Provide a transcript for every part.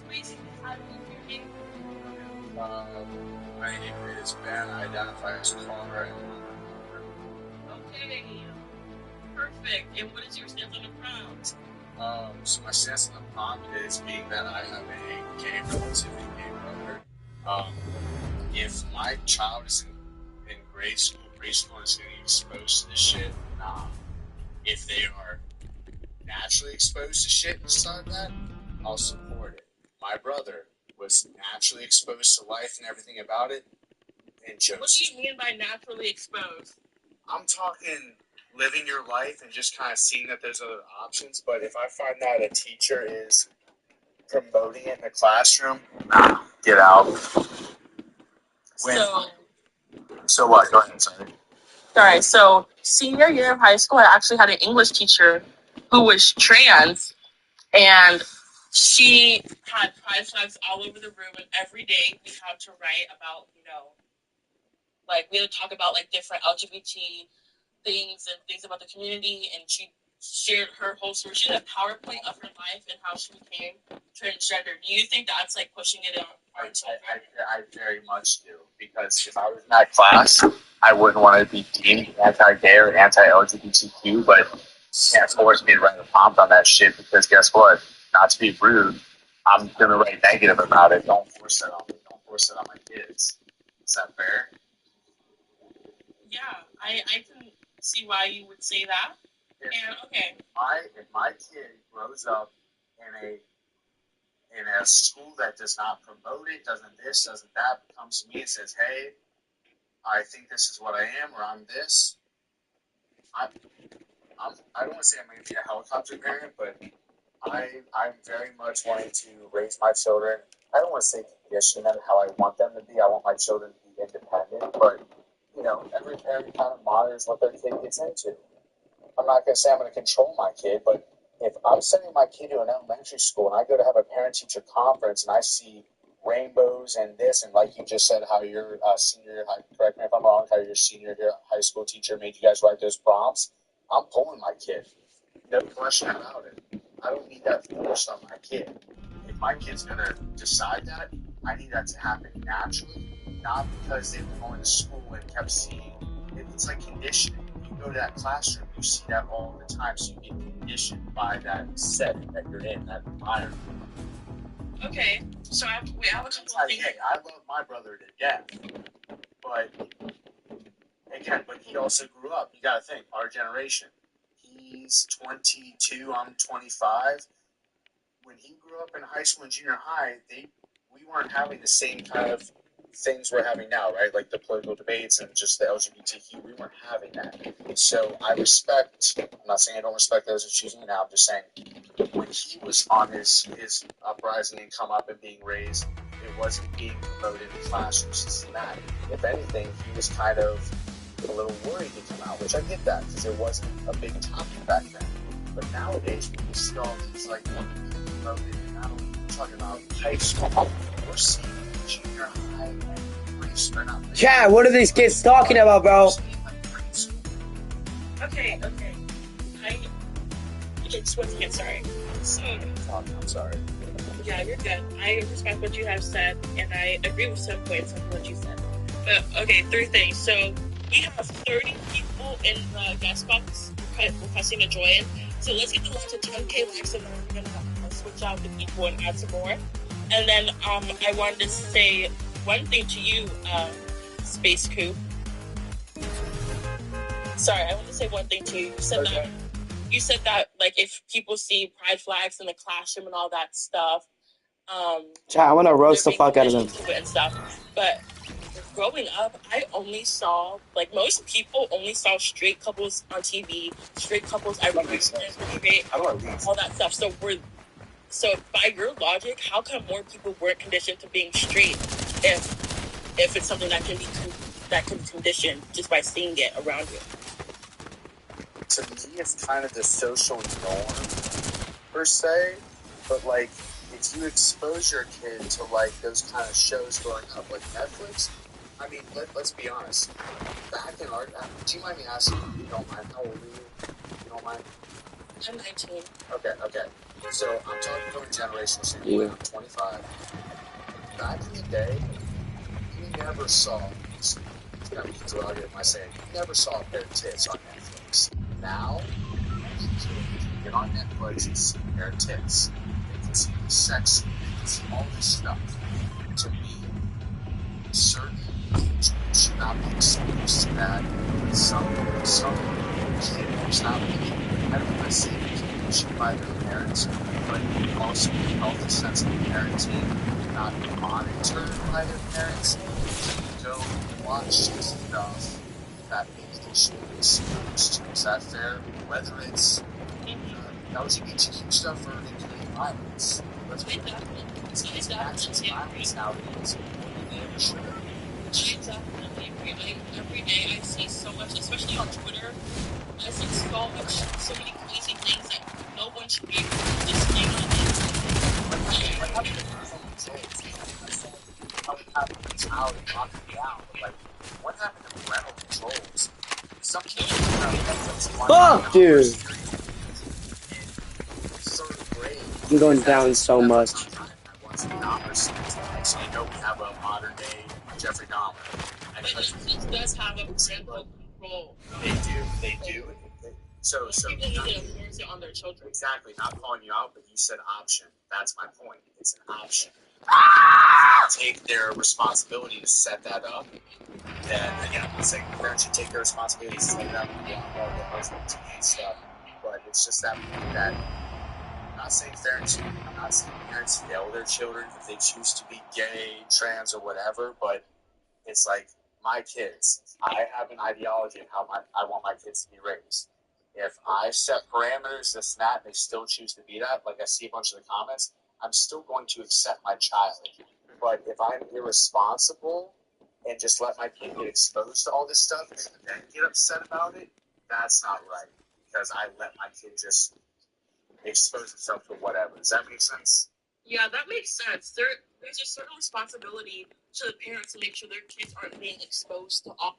Space, how do you hear me? My name is Ben. I identify as caller. Okay, perfect. And what is your stance on the pronouns? So my stance on the prompt is being that I have a gay relatively gay brother. If my child is in grade school, preschool, and is getting exposed to this shit, if they are naturally exposed to shit and stuff like that, I'll support it. My brother was naturally exposed to life and everything about it, and chose. What do you mean by naturally exposed? I'm talking living your life and just kind of seeing that there's other options. But if I find that a teacher is promoting it in the classroom, get out. So what? Go ahead, sorry. Sorry, so senior year of high school, I actually had an English teacher who was trans, and she had pride flags all over the room, and every day we had to write about, like we had to talk about like different LGBT things and things about the community, and she shared her whole story. She had a PowerPoint of her life and how she became transgender. Do you think that's like pushing it on our children? I very much do, because if I was in that class, I wouldn't want to be deemed anti-gay or anti-LGBTQ, but you can't force me to write a prompt on that shit, because guess what? Not to be rude, I'm going to write negative about it. Don't force it on me. Don't force it on my kids. Is that fair? Yeah, I can see why you would say that. If my kid grows up in a school that does not promote it, doesn't this, doesn't that, comes to me and says, "Hey, I think this is what I am, or I'm this." I don't want to say I'm going to be a helicopter parent, but I'm very much wanting to raise my children. I don't want to say condition them how I want them to be. I want my children to be independent, but every parent kind of monitors what their kid gets into. I'm not going to say I'm going to control my kid, but if I'm sending my kid to an elementary school and I go to have a parent-teacher conference and I see rainbows and this, and like you just said, how your senior, correct me if I'm wrong, how your senior high school teacher made you guys write those prompts, I'm pulling my kid. No question about it. I don't need that forced on my kid. If my kid's going to decide that, I need that to happen naturally, not because they were going to school and kept seeing it. It's like conditioning. You go to that classroom, you see that all the time, so you get conditioned by that setting that you're in, that environment. Okay, so I have a couple of things. I love my brother to death, but he also grew up. You got to think, our generation. He's 22, I'm 25. When he grew up in high school and junior high, we weren't having the same kind of things we're having now, right? Like the political debates and just the LGBTQ, we weren't having that. So I respect, I'm not saying I don't respect those who choose me now, I'm just saying when he was on his uprising and come up and being raised, it wasn't being promoted in classrooms, this and that. If anything, he was kind of a little worried to come out, which I get that, because it wasn't a big topic back then. But nowadays, when you see all these, like, promoted, not only talking about high school, we're seeing junior high and preschool, not Chad, what are these kids talking about, bro? Okay. It's once again, sorry. I'm sorry. Yeah, you're good. I respect what you have said, and I agree with some points of what you said. But, okay, 3 things. So, we have 30 people in the guest box requesting to join. So, let's get the list to 10K likes, and then we're going to switch out the people and add some more. And then I wanted to say one thing to you, Space Coop. Sorry, I want to say one thing to you. You said that like if people see pride flags in the classroom and all that stuff, Chad, I want to roast the fuck out of them. And stuff. But growing up, I only saw, like most people only saw straight couples on TV, straight couples I all that stuff. So by your logic, how come more people weren't conditioned to being straight if it's something that can be conditioned just by seeing it around you? To me, it's kind of the social norm, per se, but, like, if you expose your kid to, like, those kind of shows growing up, like Netflix, I mean, let's be honest, back in our, do you mind me asking, if you don't mind, how old are you, if you don't mind? I'm 19. Okay. So I'm talking from a generational standpoint. I'm 25. Back in the day, you never saw, it's going to be derogative when I say it, you never saw a pair of tits on Netflix. Now, any kid can get on Netflix and see a pair of tits. They can see the sex, they can see all this stuff. To me, certain age should not be exposed to that. Some kid who's not really, I don't want to say conditioned by their parents, but also a healthy sense of parenting, not monitored by their parents, can go watch stuff that maybe they should be exposed to. Is that fair? Whether it's LGBTQ stuff or including violence. Let's be it's violence nowadays. I definitely agree. Every day I see so much, especially on Twitter, I see so many crazy things that no one should be able to just stay on it. What happened to parental controls? Some kids Fuck, dude. I'm going down so much. So you know we have a modern day Jeffrey Dahmer. But Netflix does have a parental control. They do. So people need to enforce it on their children. Exactly. Not calling you out, but you said option. That's my point. It's an option. Take their responsibility to set that up. Then again, I'm saying parents should take their responsibility to set it up and get all the LGBT stuff. But it's just that I'm not saying parents fail their children if they choose to be gay, trans, or whatever, but it's like my kids. I have an ideology of how I want my kids to be raised. If I set parameters, this and that, and they still choose to be that, like I see a bunch of the comments, I'm still going to accept my child. But if I'm irresponsible and just let my kid get exposed to all this stuff and then get upset about it, that's not right. Because I let my kid just expose himself to whatever. Does that make sense? Yeah, that makes sense. There's a certain responsibility to the parents to make sure their kids aren't being exposed to all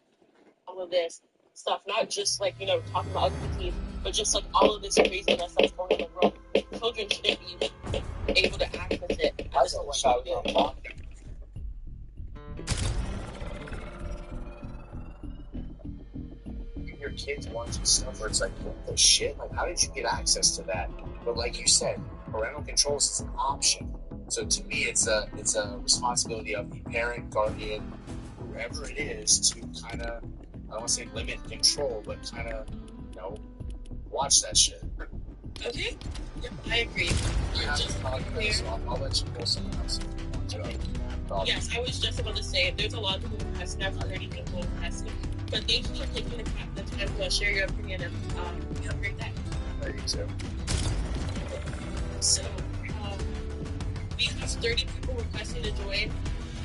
of this stuff. Not just like, talking about LGBT, but just like all of this craziness that's going on in the world. Children shouldn't be able to access it. That's what I was on. Your kids watching stuff where it's like, what the shit? Like, how did you get access to that? But like you said, parental controls is an option. So to me, it's a responsibility of the parent, guardian, whoever it is, to kind of, I don't want to say limit control, but kind of, watch that shit. Okay. Yep, I agree. I'll let you go something else. Okay. Yes, I was just about to say, there's a lot of people who have I've already people who have but thank you for taking the time to share your opinion and have a great day. Thank you too. So, we have 30 people requesting to join.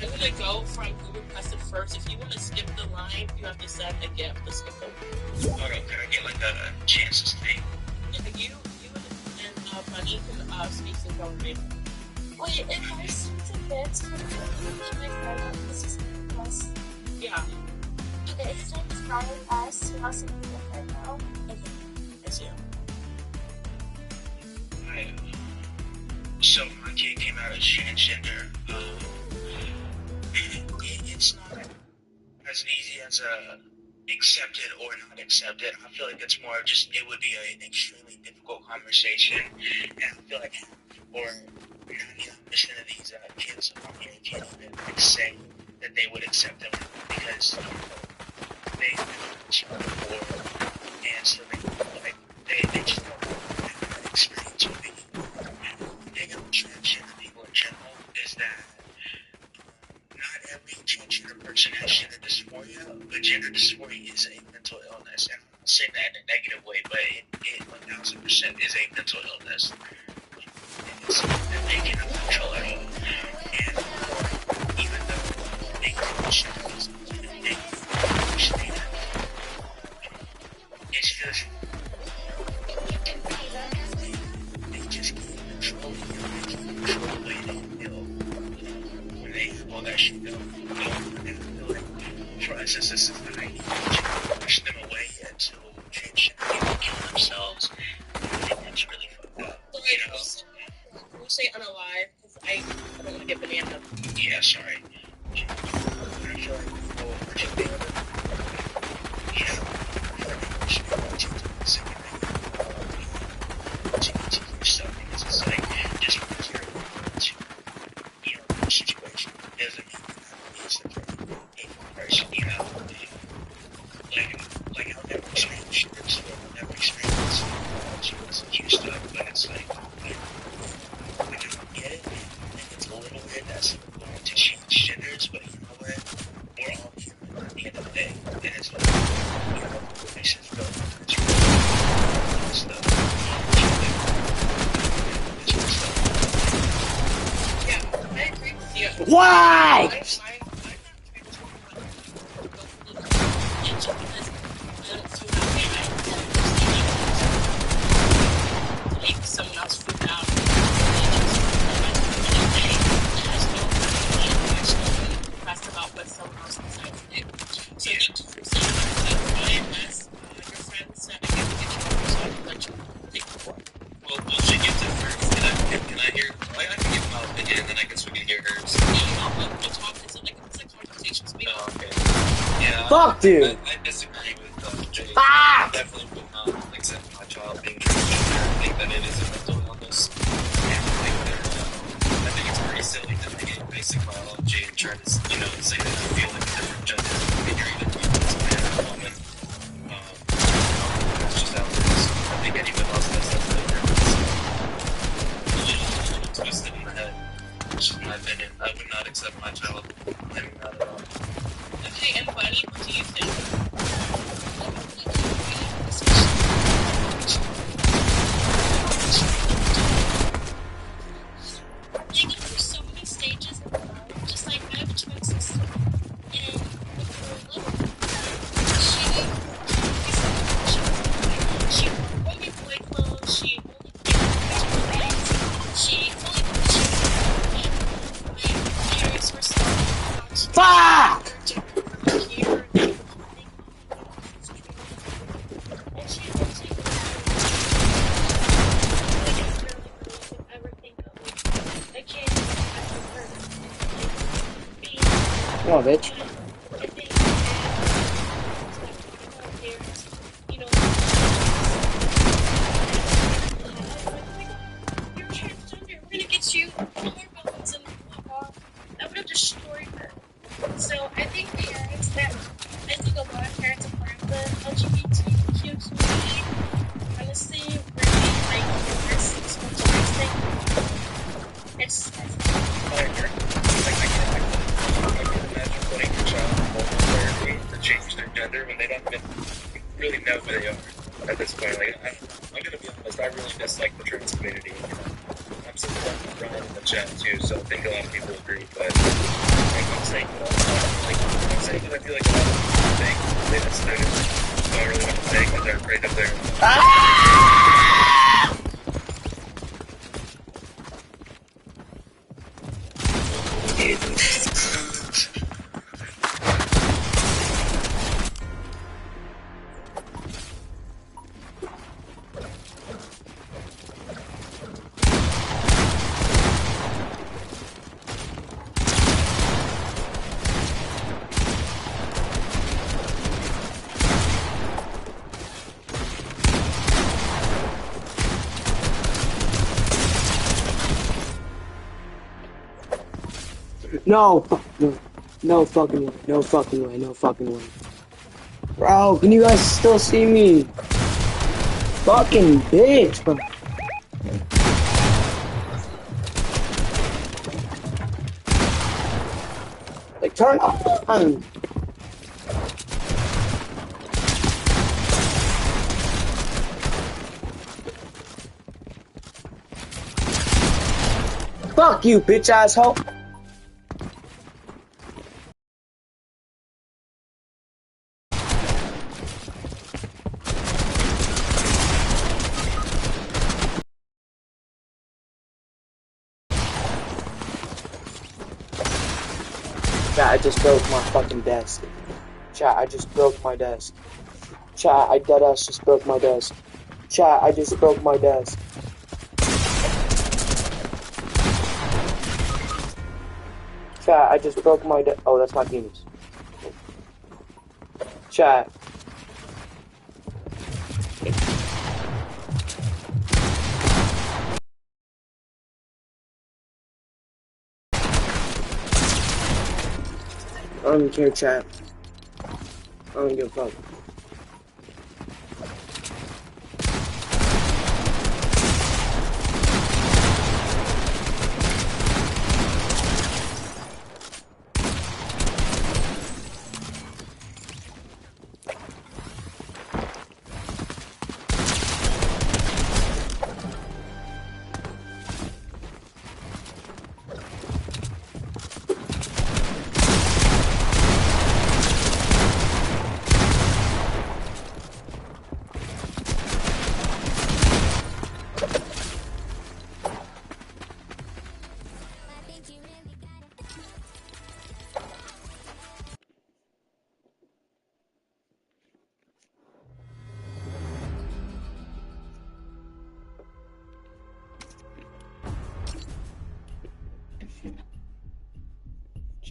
I'm going to go from who requested first. If you want to skip the line, you have to send a gift to skip them. Okay, can I get like a chance to speak? Yeah, you and Bunny can speak to government. Wait, if I speak to bits from my friend, this is plus. Yeah. Okay, his name is Ryan S. He also needs it right now. Okay. I see him. So my kid came out as transgender. It's not as easy as accepted or not accepted. I feel like it's more just, it would be an extremely difficult conversation, and I feel like or 99% of these kids on here can't even say that they would accept them because they have before, and so they just don't have that experience with it. The thing about transgender people in general is that not every transgender person has gender dysphoria, but gender dysphoria is a mental illness, and I'm not saying that in a negative way, but it 1000% is a mental illness. It's something that they cannot control at all, and even though they can choose, it's just they just can't control it. They can't control the way they feel when they have all that shit going. And I feel like for us as a society, we should push them away until transgender people kill themselves. I think get banana. Yeah, sorry. I feel like people should be able to, you know, stuff because it's like just because you're you know, situation doesn't mean you're such a person, you know. Like I'll never experience shirts, I'll never experience you stuff, but it's like I don't get it. I think it's a little weird that's going to change genders, but you know what? We're all human at the end of the day. And it's like, you know, it's just real stuff. Yeah, I agree with you. Why? Take someone else's food out. Impressed about what someone else decides to do. So you do as your friends that I get let you take the floor. Well, she gives it first. Can I hear? I can give my opinion, and then I guess we can hear hers. Yeah, we'll talk. It's like conversations. Oh, okay. Yeah. Fuck, dude. I disagree with Jay. Fuck! I definitely would not accept my child being transgender. I think that it is a mental illness. And I think it's pretty silly to negate basic biology and try to, you know, say that you feel like a different gender and you're either a man or a woman. That's just how it is. I think anyone else that's different. Twisted in the head. It's just my opinion. I would not accept my child living that at all. Okay, and Bunny, what do you think? Like, there's so many stages of love. Just like I have a twin sister, and when we were little, she wore only boy clothes. She only played legs. She only my parents were so Fuck! and she looks like ever think of. Like, I can't imagine her being Oh, bitch. I think parents, you know, you're transgender, we're gonna get you hormones and blah blah. That would have destroyed her. So I think a lot of parents are part of the LGBTQ community. Honestly, really like this thing. It's I agree. Like, I can't imagine putting your child in multiple therapy to change their gender when they don't even really know who they are at this point. Like, I'm gonna be honest, I really dislike the trans community. I'm supporting Ryan in the chat too, so I think a lot of people agree, but I'm saying that I feel like a lot of people think they just don't really want to say because they're afraid of their No, no fucking way, no fucking way, no fucking way. Bro, can you guys still see me? Fucking bitch, bro. Like, turn on. Fuck you, bitch asshole. Chat, I just broke my fucking desk. Chat, I just broke my desk. Chat, I deadass just broke my desk. Chat, I just broke my desk. Chat, I just broke my oh, that's my penis. Chat. I don't even care, chat. I don't give a fuck.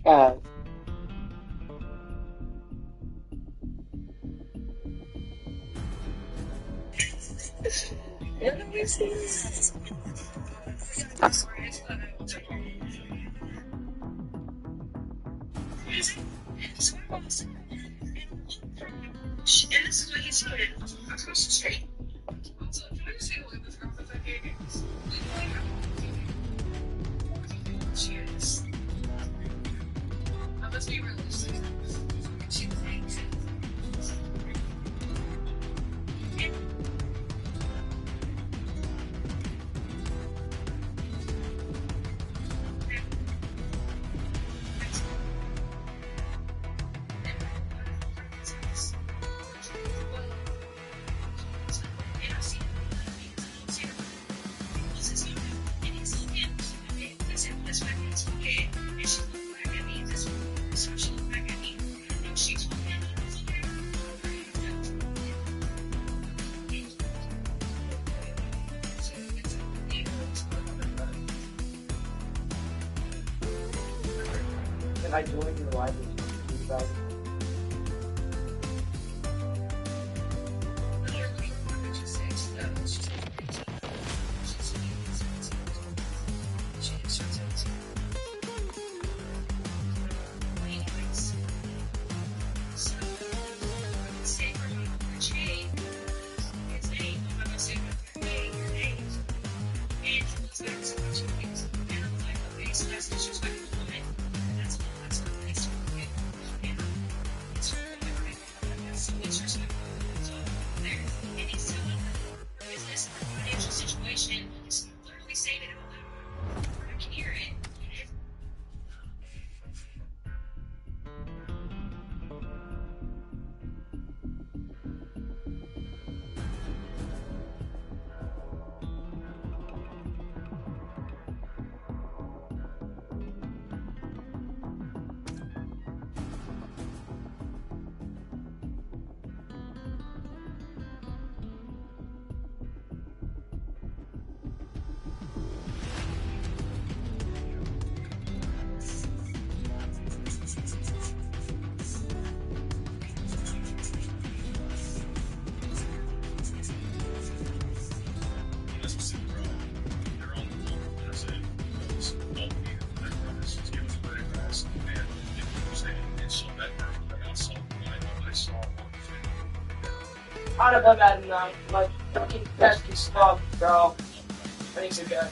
Chat. And this is what he said across the street. So if I say what this girl was like, cheers. I must be realistic. She was anxious. Can I join your live with you? Out of them at night, like fucking pesky stuff, bro. Thanks again.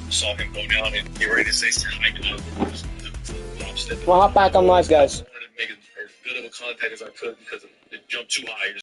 Saw him go down and get ready to say hi. Well, hop back on live, guys. I wanted to make it as good of a contact as I could because it jumped too high.